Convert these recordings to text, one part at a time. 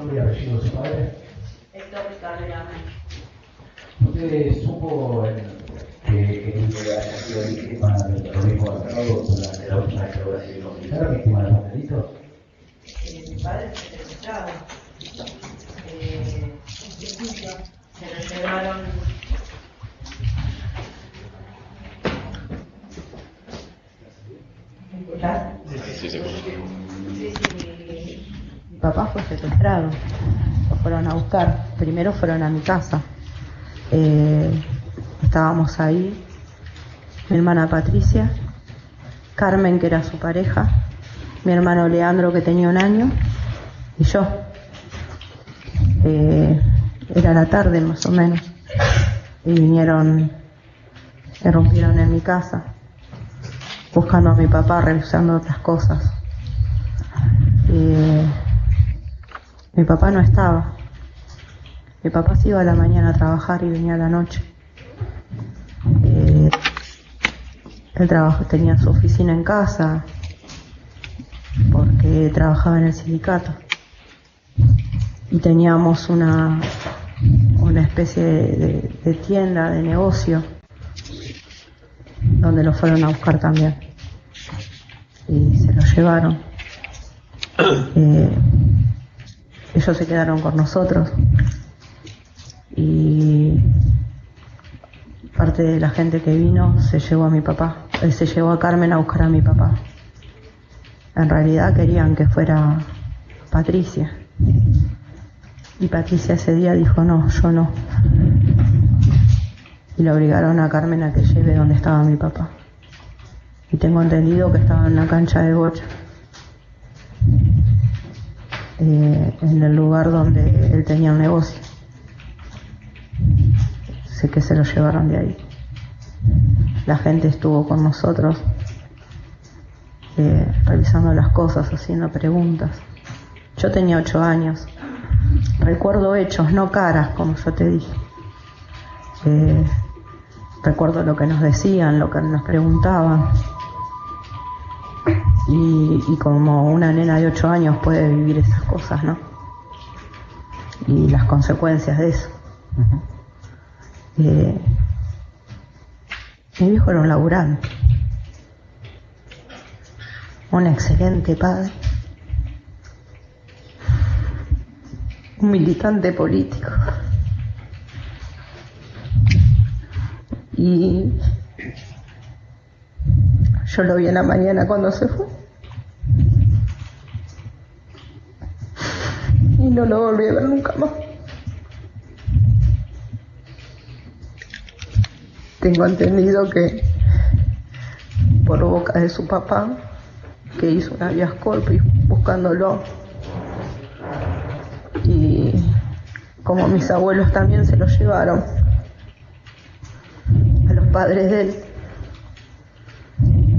nombre y apellido de su padre? Héctor Cabrera. ¿Usted supo que él había sido víctima del terrorismo armado durante la última dictadura cívico-militar, víctima de los delitos? Mi padre fue secuestrado. Se lo llevaron. ¿Me escuchás? Sí, se escucha. Sí. Mi papá fue secuestrado. Lo fueron a buscar. Primero fueron a mi casa. Estábamos ahí. Mi hermana Patricia, Carmen, que era su pareja, mi hermano Leandro, que tenía 1 año, y yo. Era la tarde más o menos, y vinieron, irrumpieron en mi casa, buscando a mi papá, revisando otras cosas. Mi papá no estaba. Mi papá se iba a la mañana a trabajar y venía a la noche. Él tenía su oficina en casa porque trabajaba en el sindicato. Y teníamos una especie de tienda, de negocio, donde lo fueron a buscar también. Y se lo llevaron. Ellos se quedaron con nosotros. Y parte de la gente que vino se llevó a mi papá. Se llevó a Carmen a buscar a mi papá. En realidad querían que fuera Patricia. Y Patricia ese día dijo, no, yo no. Y le obligaron a Carmen a que lleve donde estaba mi papá. Y tengo entendido que estaba en la cancha de bocha. En el lugar donde él tenía un negocio. Sé que se lo llevaron de ahí. La gente estuvo con nosotros revisando las cosas, haciendo preguntas. Yo tenía 8 años. Recuerdo hechos, no caras, como yo te dije. Recuerdo lo que nos decían, lo que nos preguntaban. Y como una nena de 8 años puede vivir esas cosas, ¿no? Y las consecuencias de eso. Mi viejo era un laburante, un excelente padre, un militante político. Y yo lo vi en la mañana cuando se fue. Y no lo volví a ver nunca más. Tengo entendido que por boca de su papá, que hizo una vía Scorpio buscándolo, y como mis abuelos también se lo llevaron, a los padres de él,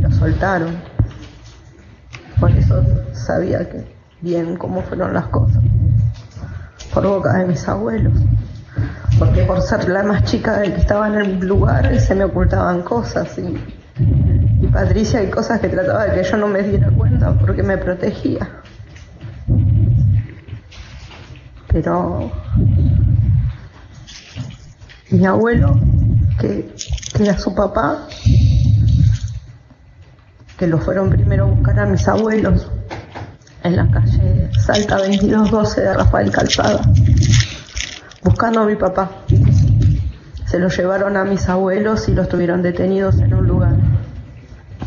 lo soltaron. Por eso sabía que bien cómo fueron las cosas, por boca de mis abuelos. Porque por ser la más chica del que estaba en el lugar se me ocultaban cosas y Patricia hay cosas que trataba de que yo no me diera cuenta porque me protegía. Pero mi abuelo, que era su papá, que lo fueron primero a buscar a mis abuelos en la calle Salta 2212 de Rafael Calzada, buscando a mi papá. Se lo llevaron a mis abuelos y los tuvieron detenidos en un lugar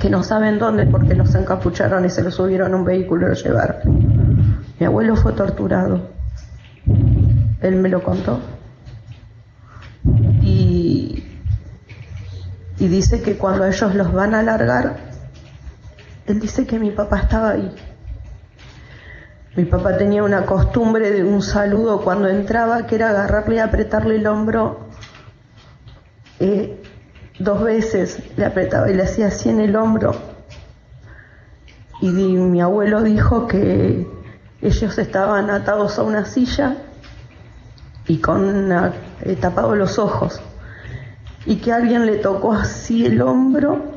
que no saben dónde porque los encapucharon y se los subieron a un vehículo y lo llevaron. Mi abuelo fue torturado. Él me lo contó. Y dice que cuando ellos los van a largar, él dice que mi papá estaba ahí. Mi papá tenía una costumbre de un saludo cuando entraba, que era agarrarle y apretarle el hombro 2 veces, le apretaba y le hacía así en el hombro. Y mi abuelo dijo que ellos estaban atados a una silla y con tapados los ojos, y que alguien le tocó así el hombro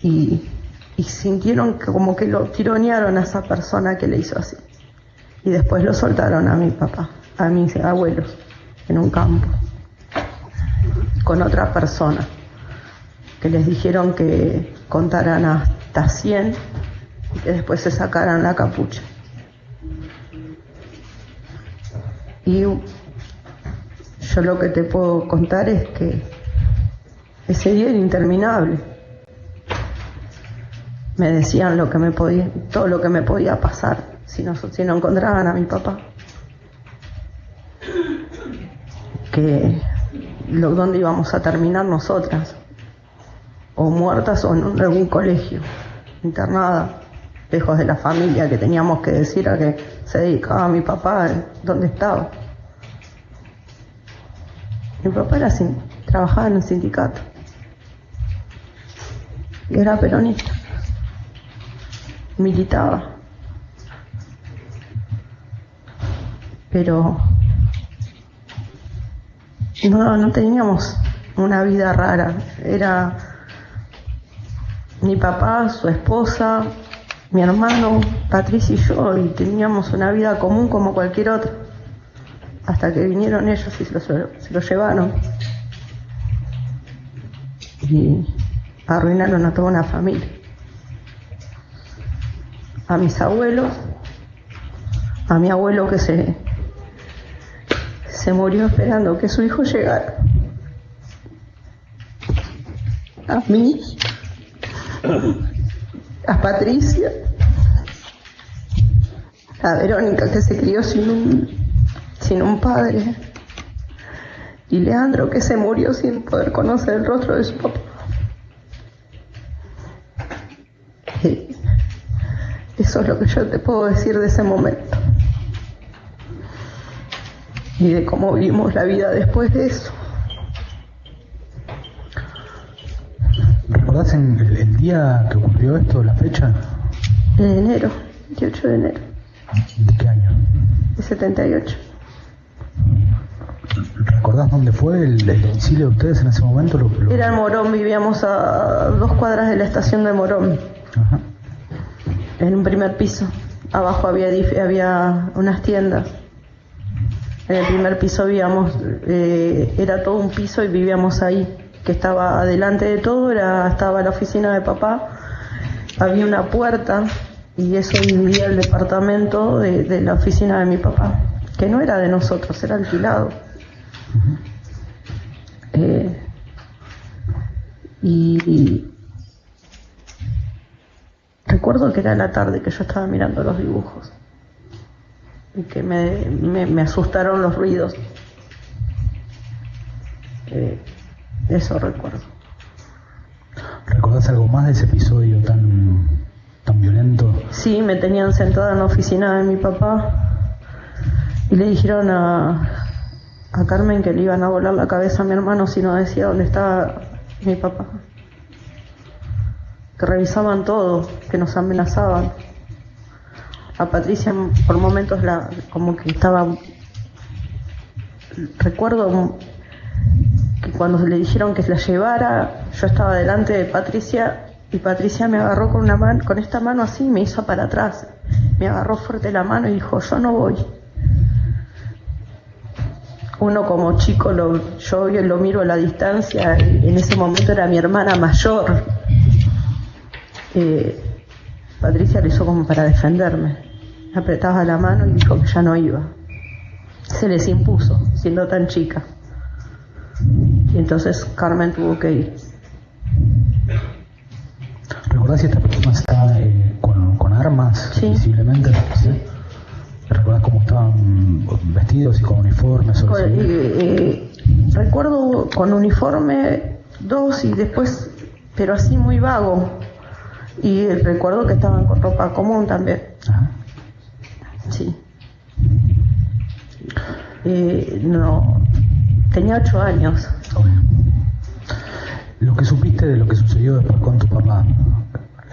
y sintieron que como que lo tironearon a esa persona que le hizo así. y después lo soltaron a mi papá, a mis abuelos, en un campo, con otra persona, que les dijeron que contaran hasta 100 y que después se sacaran la capucha. Y yo lo que te puedo contar es que ese día era interminable. Me decían todo lo que me podía pasar si no encontraban a mi papá. Que dónde íbamos a terminar nosotras, o muertas o en algún colegio, internada, lejos de la familia, que teníamos que decir a que se dedicaba a mi papá, dónde estaba. Mi papá trabajaba en un sindicato y era peronista, militaba, pero no teníamos una vida rara. Era mi papá, su esposa, mi hermano, Patricia y yo, y teníamos una vida común como cualquier otra, hasta que vinieron ellos y se lo llevaron y arruinaron a toda una familia, a mis abuelos, a mi abuelo que se murió esperando que su hijo llegara, a mí, a Patricia, a Verónica, que se crió sin un padre, y Leandro, que se murió sin poder conocer el rostro de su papá. Eso es lo que yo te puedo decir de ese momento y de cómo vivimos la vida después de eso. ¿Recordás el día que ocurrió esto, la fecha? En enero, 28 de enero. ¿De qué año? De 78. ¿Recordás dónde fue el domicilio de ustedes en ese momento? Era en Morón, vivíamos a 2 cuadras de la estación de Morón. Ajá. En un primer piso. Abajo había unas tiendas. En el primer piso vivíamos, era todo un piso y vivíamos ahí, que estaba adelante de todo, estaba la oficina de papá, había una puerta y eso dividía el departamento de la oficina de mi papá, que no era de nosotros, era alquilado. Y recuerdo que era la tarde que yo estaba mirando los dibujos y que me asustaron los ruidos. Eso recuerdo. ¿Recordás algo más de ese episodio tan violento? Sí, me tenían sentada en la oficina de mi papá y le dijeron a Carmen que le iban a volar la cabeza a mi hermano si no decía dónde estaba mi papá. Que revisaban todo, que nos amenazaban. A Patricia por momentos como que estaba... Recuerdo que cuando le dijeron que la llevara, yo estaba delante de Patricia y Patricia me agarró con esta mano así y me hizo para atrás. Me agarró fuerte la mano y dijo, yo no voy. Uno como chico, yo lo miro a la distancia, y en ese momento era mi hermana mayor. Patricia lo hizo como para defenderme. Me apretaba la mano y dijo que ya no iba. Se les impuso, siendo tan chica. Y entonces Carmen tuvo que ir. ¿Recordás si esta persona estaba con armas? Sí. Visiblemente? ¿Sí? ¿Recordás cómo estaban vestidos y con uniformes? Recuerdo con uniforme 2 y después, pero así muy vago. Y recuerdo que estaban con ropa común también. Ajá. Sí. No, tenía 8 años. Bueno. Lo que supiste de lo que sucedió después con tu papá,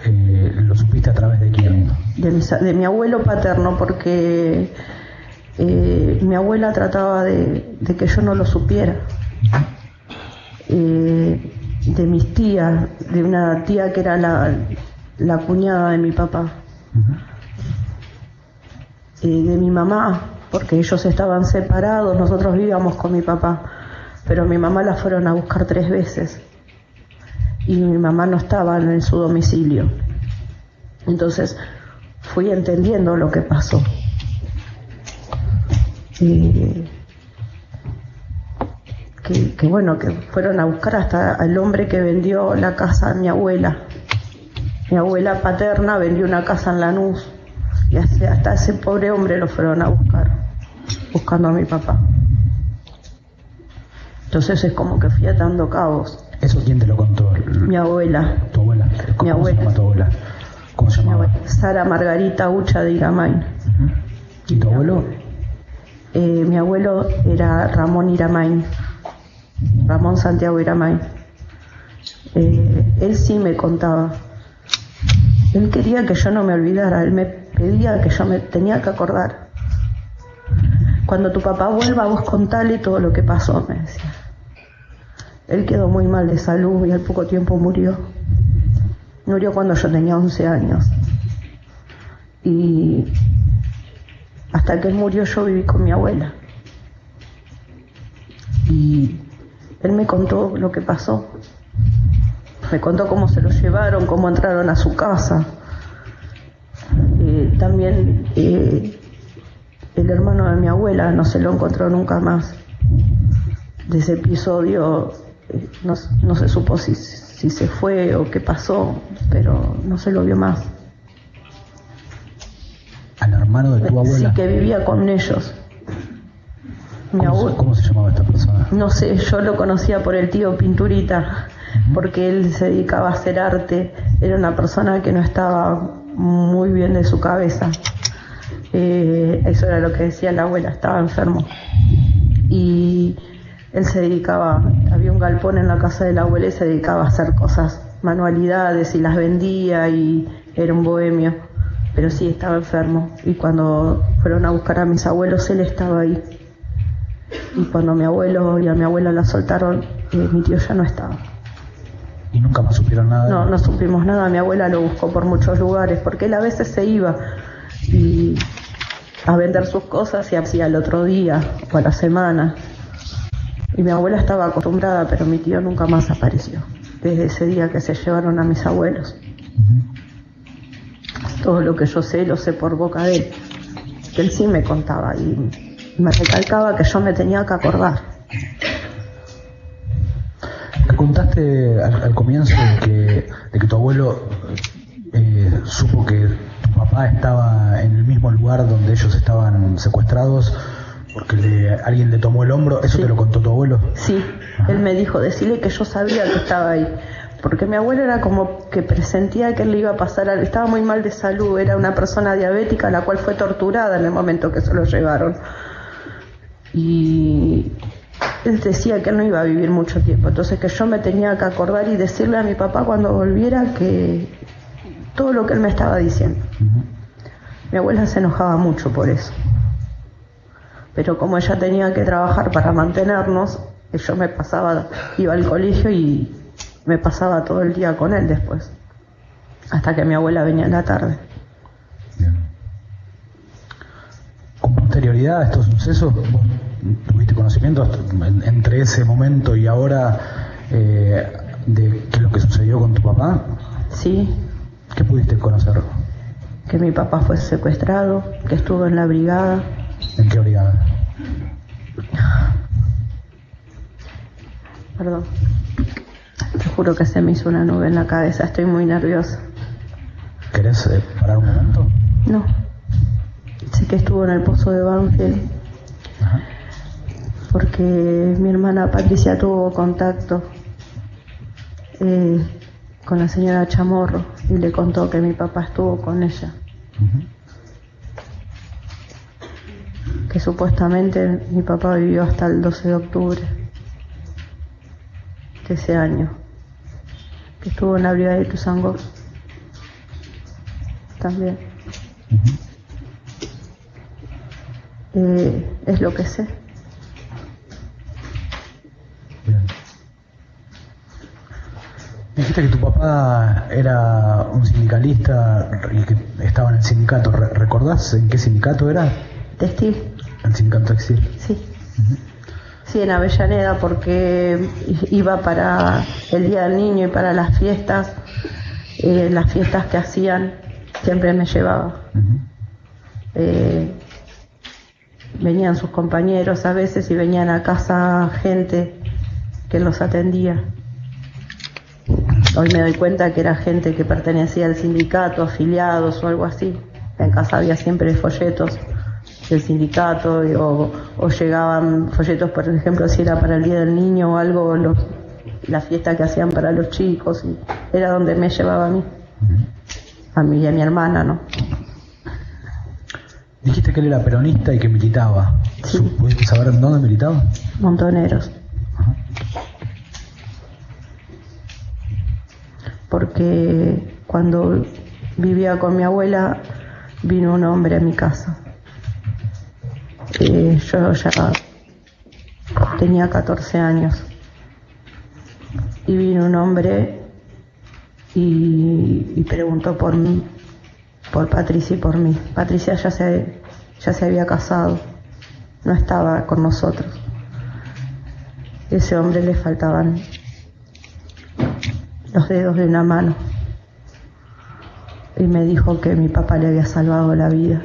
¿lo supiste a través de quién? De mi abuelo paterno, porque mi abuela trataba de que yo no lo supiera. De mis tías, de una tía que era la cuñada de mi papá. de mi mamá, porque ellos estaban separados, nosotros vivíamos con mi papá, pero mi mamá la fueron a buscar 3 veces y mi mamá no estaba en su domicilio. Entonces fui entendiendo lo que pasó. Que bueno, que fueron a buscar hasta al hombre que vendió la casa a mi abuela. Mi abuela paterna vendió una casa en Lanús y hasta ese pobre hombre lo fueron a buscar, buscando a mi papá. Entonces es como que fui atando cabos. ¿Eso quién te lo contó? Mi abuela. ¿Tu abuela? ¿Cómo se llama tu abuela? ¿Cómo se llamaba? Sara Margarita Ucha de Iramain. ¿Y tu abuelo? Mi abuelo era Ramón Iramain, Ramón Santiago Iramain. Él sí me contaba. Él quería que yo no me olvidara, él me pedía que yo me tenía que acordar. Cuando tu papá vuelva, vos contale todo lo que pasó, me decía. Él quedó muy mal de salud y al poco tiempo murió. Murió cuando yo tenía 11 años. Y hasta que él murió yo viví con mi abuela. Y él me contó lo que pasó. Me contó cómo se lo llevaron, cómo entraron a su casa. También el hermano de mi abuela no se lo encontró nunca más. De ese episodio no se supo si se fue o qué pasó, pero no se lo vio más. ¿Al hermano de tu abuela? Sí, que vivía con ellos. ¿Cómo se llamaba esta persona? No sé, yo lo conocía por el tío Pinturita, porque él se dedicaba a hacer arte. Era una persona que no estaba muy bien de su cabeza. Eso era lo que decía la abuela, estaba enfermo. Y él se dedicaba, había un galpón en la casa de la abuela y se dedicaba a hacer cosas, manualidades, y las vendía, y era un bohemio. Pero sí, estaba enfermo. Y cuando fueron a buscar a mis abuelos, él estaba ahí. Y cuando mi abuelo y a mi abuela la soltaron, mi tío ya no estaba. ¿Y nunca más supieron nada? No, no supimos nada. Mi abuela lo buscó por muchos lugares, porque él a veces se iba a vender sus cosas y hacía al otro día o a la semana. Y mi abuela estaba acostumbrada, pero mi tío nunca más apareció, desde ese día que se llevaron a mis abuelos. Todo lo que yo sé, lo sé por boca de él, que él sí me contaba y me recalcaba que yo me tenía que acordar. Me contaste al comienzo de que tu abuelo supo que tu papá estaba en el mismo lugar donde ellos estaban secuestrados porque alguien le tomó el hombro. ¿Eso sí te lo contó tu abuelo? Sí. Ajá. Él me dijo, decirle que yo sabía que estaba ahí, porque mi abuelo era como que presentía que él le iba a pasar algo. Estaba muy mal de salud, era una persona diabética, la cual fue torturada en el momento que se lo llevaron. Y él decía que él no iba a vivir mucho tiempo, entonces que yo me tenía que acordar y decirle a mi papá cuando volviera que todo lo que él me estaba diciendo. Mi abuela se enojaba mucho por eso, pero como ella tenía que trabajar para mantenernos, yo me pasaba, iba al colegio y me pasaba todo el día con él después, hasta que mi abuela venía en la tarde. Bien. Con posterioridad a estos sucesos, ¿vos tuviste conocimiento entre ese momento y ahora de qué es lo que sucedió con tu papá? Sí. ¿Qué pudiste conocer? Que mi papá fue secuestrado, que estuvo en la brigada. ¿En qué brigada? Perdón. Te juro que se me hizo una nube en la cabeza, estoy muy nerviosa. ¿Querés parar un momento? No. Sé que estuvo en el pozo de Banfield. Ajá. Porque mi hermana Patricia tuvo contacto con la señora Chamorro y le contó que mi papá estuvo con ella. Que supuestamente mi papá vivió hasta el 12 de octubre de ese año, que estuvo en la brigada de Ituzaingó también. Es lo que sé. Bien. Dijiste que tu papá era un sindicalista y que estaba en el sindicato. ¿Recordás en qué sindicato era? Textil. El sindicato textil. Sí. Sí, en Avellaneda, porque iba para el Día del Niño y para las fiestas que hacían, siempre me llevaba. Venían sus compañeros a veces y venían a casa gente que los atendía. Hoy me doy cuenta que era gente que pertenecía al sindicato, afiliados o algo así. En casa había siempre folletos del sindicato o llegaban folletos, por ejemplo, si era para el Día del Niño o algo, la fiesta que hacían para los chicos, y era donde me llevaba a mí y a mi hermana, ¿no? Dijiste que él era peronista y que militaba. Sí. ¿Puedes saber en dónde militaba? Montoneros. Porque cuando vivía con mi abuela vino un hombre a mi casa. Yo ya tenía 14 años y vino un hombre y preguntó por mí, por Patricia y por mí. Patricia ya se había casado, no estaba con nosotros. Ese hombre le faltaban los dedos de una mano y me dijo que mi papá le había salvado la vida,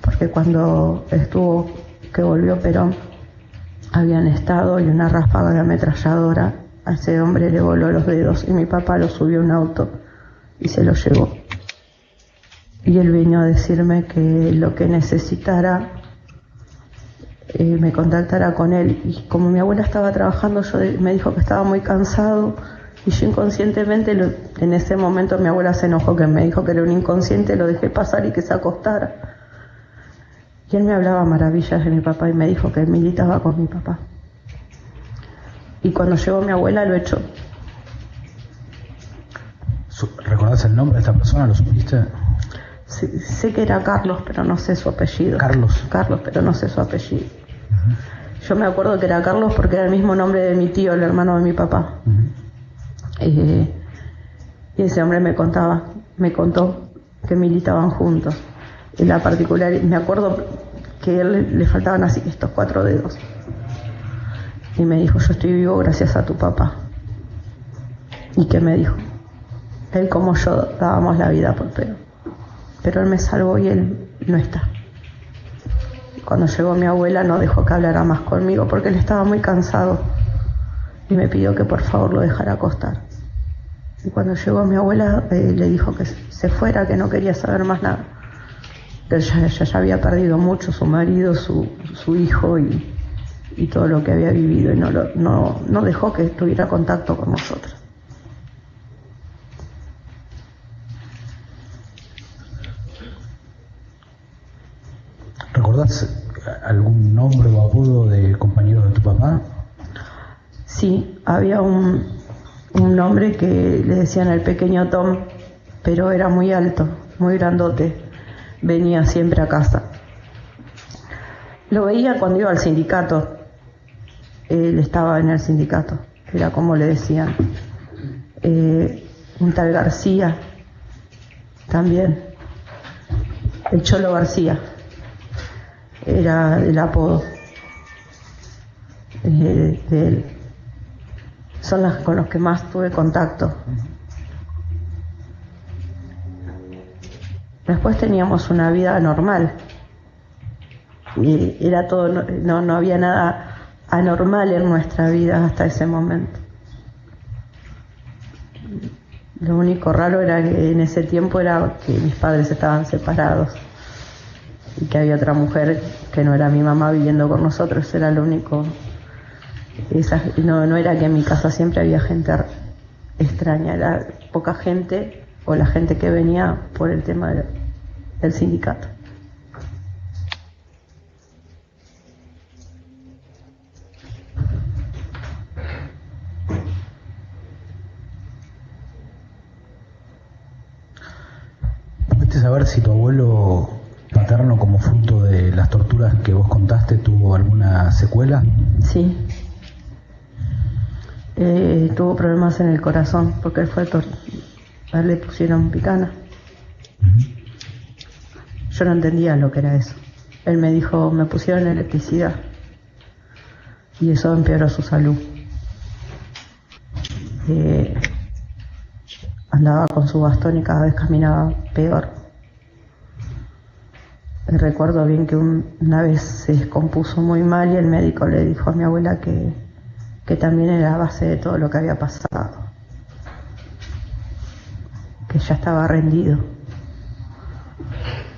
porque cuando que volvió Perón, habían estado y una ráfaga de ametralladora a ese hombre le voló los dedos y mi papá lo subió a un auto y se lo llevó. Y él vino a decirme que lo que necesitara me contactara con él, y como mi abuela estaba trabajando, me dijo que estaba muy cansado, y yo inconscientemente, en ese momento mi abuela se enojó, que me dijo que era un inconsciente, lo dejé pasar y que se acostara. Y él me hablaba maravillas de mi papá y me dijo que él militaba con mi papá. Y cuando llegó mi abuela lo echó. ¿Recordás el nombre de esta persona? ¿Lo supiste? Sí, sé que era Carlos, pero no sé su apellido. Carlos, pero no sé su apellido. Yo me acuerdo que era Carlos porque era el mismo nombre de mi tío, el hermano de mi papá. Y ese hombre me contó que militaban juntos. Y la particular, me acuerdo que a él le faltaban así estos 4 dedos. Y me dijo, yo estoy vivo gracias a tu papá. ¿Y qué me dijo? Él como yo dábamos la vida por Perón. Pero él me salvó y él no está. Cuando llegó mi abuela no dejó que hablara más conmigo porque él estaba muy cansado. Y me pidió que por favor lo dejara acostar. Y cuando llegó mi abuela le dijo que se fuera, que no quería saber más nada. Pero ya había perdido mucho, su marido, su hijo y todo lo que había vivido, y no dejó que tuviera contacto con nosotros. ¿Recordás algún nombre o apodo de compañeros de tu papá? Sí, había un hombre que le decían el pequeño Tom, pero era muy alto, muy grandote, venía siempre a casa. Lo veía cuando iba al sindicato, él estaba en el sindicato, era como le decían. Un tal García, también, el Cholo García, era el apodo de él. Son las con los que más tuve contacto. Después teníamos una vida normal. Y era todo, no había nada anormal en nuestra vida hasta ese momento. Lo único raro era que en ese tiempo era que mis padres estaban separados y que había otra mujer que no era mi mamá viviendo con nosotros. Era lo único. No era que en mi casa siempre había gente extraña, era poca gente, o la gente que venía por el tema del sindicato. ¿Pudiste saber si tu abuelo paterno, como fruto de las torturas que vos contaste, tuvo alguna secuela? Sí. tuvo problemas en el corazón porque él fue a él le pusieron picana. Yo no entendía lo que era eso. Él me dijo, me pusieron electricidad y eso empeoró su salud. Andaba con su bastón y cada vez caminaba peor. Recuerdo bien que una vez se descompuso muy mal y el médico le dijo a mi abuela que también era a base de todo lo que había pasado, que ya estaba rendido.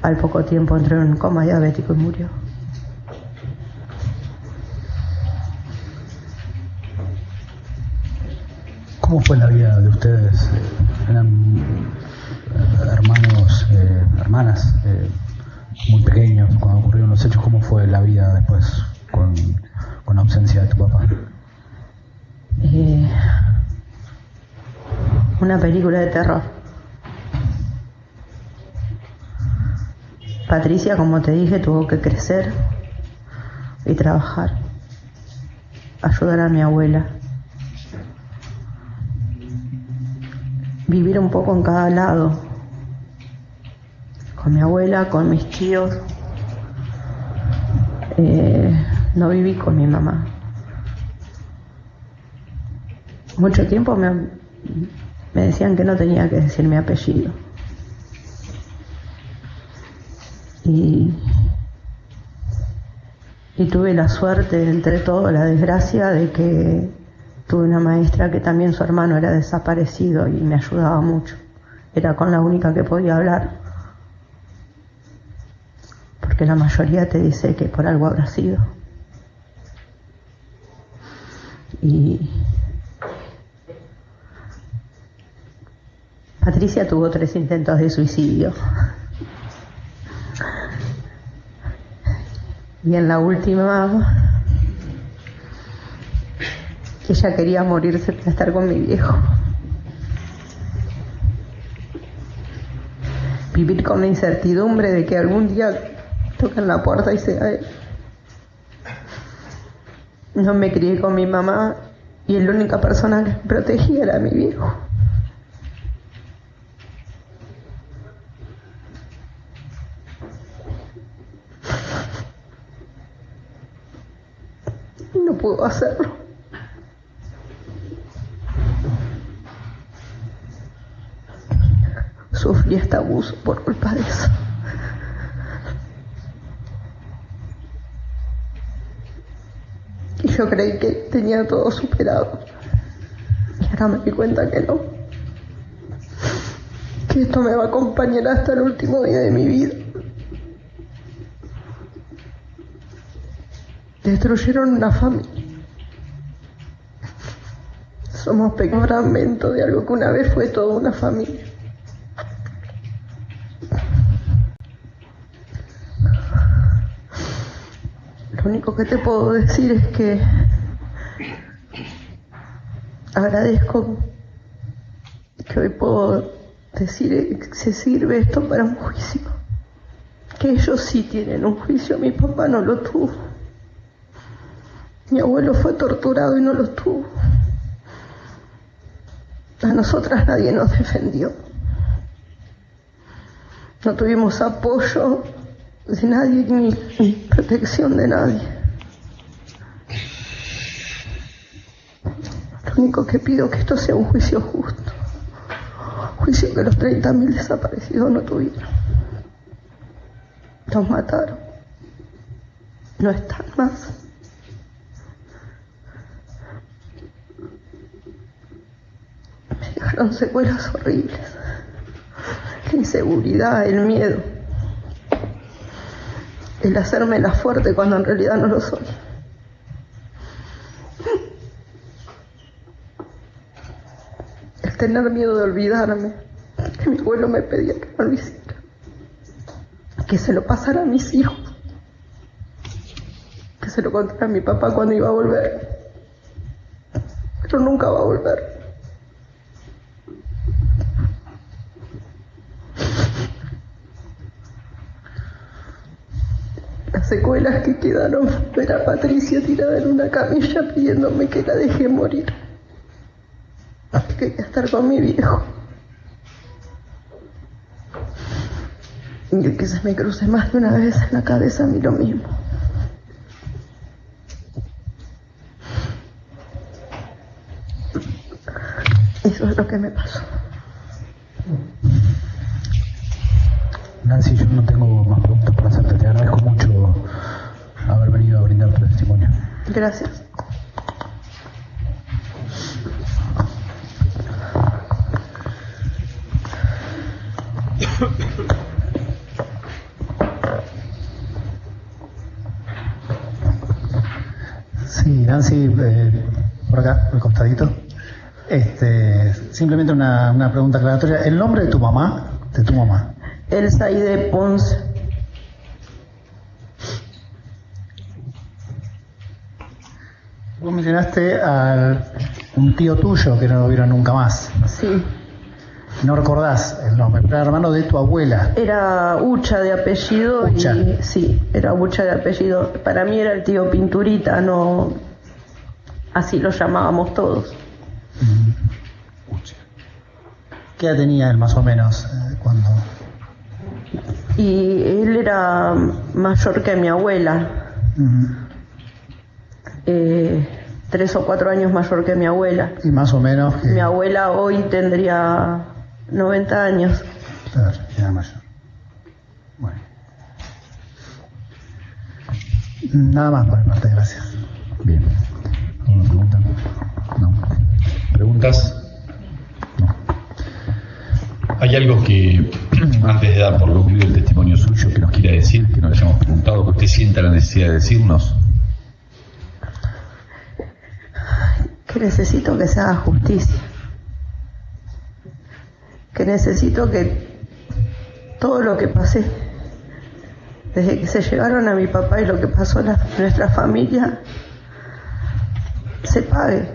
Al poco tiempo entró en un coma diabético y murió. ¿Cómo fue la vida de ustedes? ¿Eran hermanos, hermanas, muy pequeños cuando ocurrieron los hechos? ¿Cómo fue la vida después con la ausencia de tu papá? Una película de terror. Patricia, como te dije, tuvo que crecer y trabajar, ayudar a mi abuela, vivir un poco en cada lado, con mi abuela, con mis tíos. No viví con mi mamá. Mucho tiempo me decían que no tenía que decir mi apellido. Y tuve la suerte, entre todo, la desgracia de que tuve una maestra que también su hermano era desaparecido y me ayudaba mucho. Era con la única que podía hablar, porque la mayoría te dice que por algo habrá sido. Y Patricia tuvo 3 intentos de suicidio. Y en la última, ella quería morirse para estar con mi viejo. Vivir con la incertidumbre de que algún día toquen la puerta y sea él. No me crié con mi mamá y la única persona que me protegía era mi viejo. No pudo hacerlo. Sufrí este abuso por culpa de eso. Y yo creí que tenía todo superado. Y ahora me di cuenta que no. Que esto me va a acompañar hasta el último día de mi vida. Destruyeron una familia. Somos pequeños fragmentos de algo que una vez fue toda una familia. Lo único que te puedo decir es que agradezco que hoy puedo decir que se sirve esto para un juicio. Que ellos sí tienen un juicio, mi papá no lo tuvo. Mi abuelo fue torturado y no lo tuvo. A nosotras nadie nos defendió. No tuvimos apoyo de nadie ni protección de nadie. Lo único que pido es que esto sea un juicio justo. Juicio que los 30.000 desaparecidos no tuvieron. Los mataron. No están más. Dejaron secuelas horribles. La inseguridad, el miedo. El hacerme la fuerte cuando en realidad no lo soy. El tener miedo de olvidarme. Que mi abuelo me pedía que no lo hiciera. Que se lo pasara a mis hijos. Que se lo contara a mi papá cuando iba a volver. Pero nunca va a volver. Las secuelas que quedaron, ver a Patricia tirada en una camilla pidiéndome que la deje morir. quería estar con mi viejo. Y el que se me cruce más de una vez en la cabeza a mí lo mismo. Eso es lo que me pasó. Nancy, yo no tengo más preguntas para hacerte. Te agradezco mucho haber venido a brindar tu testimonio. Gracias. Sí, Nancy, por acá, al costadito. Simplemente una pregunta aclaratoria. ¿El nombre de tu mamá? Elsa Aide Ponce. Vos mencionaste a un tío tuyo que no lo vieron nunca más. Sí. No recordás el nombre, pero era hermano de tu abuela. Era Ucha de apellido. Ucha. Sí, era Ucha de apellido. Para mí era el tío Pinturita, no, así lo llamábamos todos. ¿Qué edad tenía él más o menos cuando...? Y él era mayor que mi abuela. 3 o 4 años mayor que mi abuela. Y más o menos que... Mi abuela hoy tendría 90 años. Claro, era mayor. Bueno. Nada más por mi parte, gracias. Bien. ¿Alguna pregunta? No. ¿Preguntas? No. ¿Hay algo que, antes de dar por concluido el testimonio suyo, que nos quiera decir, que no le hayamos preguntado, que usted sienta la necesidad de decirnos? Que necesito que se haga justicia. Que necesito que todo lo que pasé, desde que se llevaron a mi papá y lo que pasó en nuestra familia, se pague.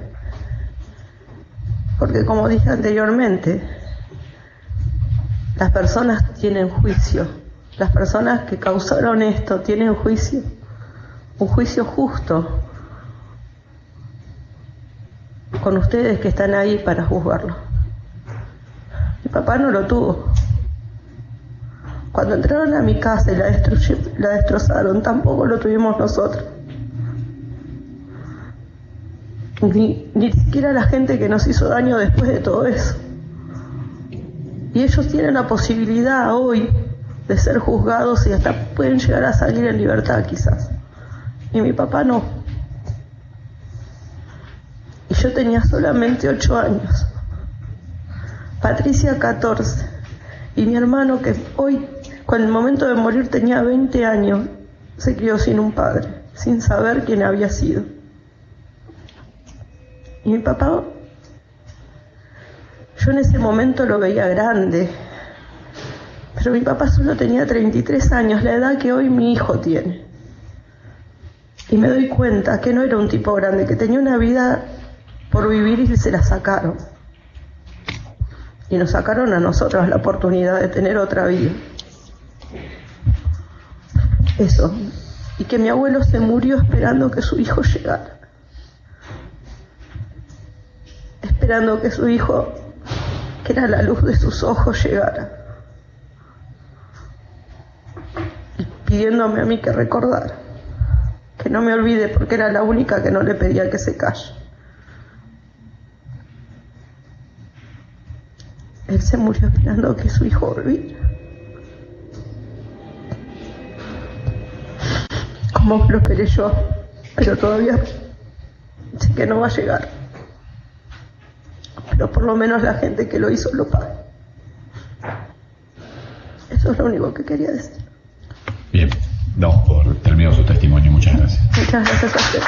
Porque como dije anteriormente, las personas tienen juicio. Las personas que causaron esto tienen juicio. Un juicio justo. Con ustedes que están ahí para juzgarlo. Mi papá no lo tuvo. Cuando entraron a mi casa y la destrozaron, tampoco lo tuvimos nosotros. Ni siquiera la gente que nos hizo daño después de todo eso. Y ellos tienen la posibilidad hoy de ser juzgados y hasta pueden llegar a salir en libertad quizás. Y mi papá no. Y yo tenía solamente 8 años. Patricia 14. Y mi hermano, que hoy, con el momento de morir, tenía 20 años, se crió sin un padre, sin saber quién había sido. Y mi papá, yo en ese momento lo veía grande, pero mi papá solo tenía 33 años, la edad que hoy mi hijo tiene. Y me doy cuenta que no era un tipo grande, que tenía una vida por vivir y se la sacaron. Y nos sacaron a nosotros la oportunidad de tener otra vida. Eso. Y que mi abuelo se murió esperando que su hijo llegara. Esperando que su hijo, que era la luz de sus ojos, llegara. Y pidiéndome a mí que recordara. Que no me olvide, porque era la única que no le pedía que se calle. Él se murió esperando que su hijo volviera. Como lo esperé yo, pero todavía sé que no va a llegar. Pero por lo menos la gente que lo hizo lo paga. Eso es lo único que quería decir. Bien, damos por terminado su testimonio. Muchas gracias. Muchas gracias a ustedes.